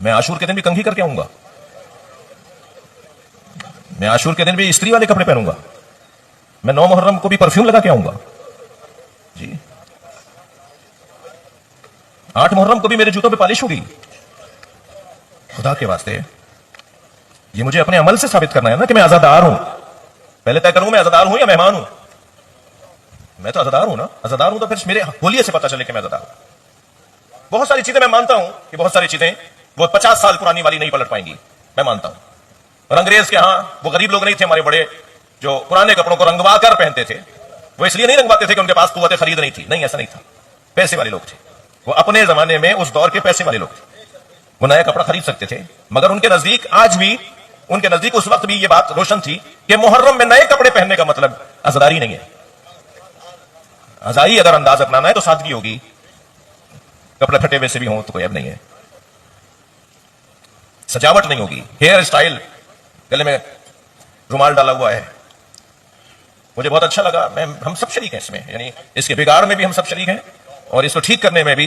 میں عاشور کے دن بھی کنگھی کر کے آؤں گا, میں عاشور کے دن بھی استری والے کپڑے پہنوں گا, میں 9 محرم کو بھی پرفیوم لگا کے آؤں گا جی, 8 محرم کو بھی میرے جوتوں پہ پالش ہوگی. خدا کے واسطے یہ مجھے اپنے عمل سے ثابت کرنا ہے نا کہ میں عزادار ہوں. پہلے طے کروں میں عزادار ہوں یا مہمان ہوں. میں تو عزادار ہوں نا, عزادار ہوں تو پھر میرے ہولیے سے پتہ چلے کہ میں عزادار ہوں. بہت ساری چیزیں میں مانتا ہوں کہ بہت ساری چیزیں وہ 50 سال پرانی والی نہیں پلٹ پائیں گی, میں مانتا ہوں. اور انگریز کے ہاں وہ غریب لوگ نہیں تھے ہمارے بڑے جو پرانے کپڑوں کو رنگوا کر پہنتے تھے. وہ اس لیے نہیں رنگواتے تھے کہ ان کے پاس قوت خرید نہیں تھی, نہیں ایسا نہیں تھا. پیسے والے لوگ تھے وہ, اپنے زمانے میں اس دور کے پیسے والے لوگ تھے, وہ نیا کپڑا خرید سکتے تھے. مگر ان کے نزدیک آج بھی, ان کے نزدیک اس وقت بھی یہ بات روشن تھی کہ محرم میں نئے کپڑے پہننے کا مطلب عزاداری نہیں ہے. عزائی اگر انداز اپنانا ہے تو سادگی ہوگی, کپڑے پھٹے ہوئے سے بھی ہوں تو کوئی اب نہیں ہے. سجاوٹ نہیں ہوگی, ہیئر اسٹائل, گلے میں رومال ڈالا ہوا ہے, مجھے بہت اچھا لگا. ہم سب شریک ہیں اس میں, یعنی اس کے بگاڑ میں بھی ہم سب شریک ہیں اور اس کو ٹھیک کرنے میں بھی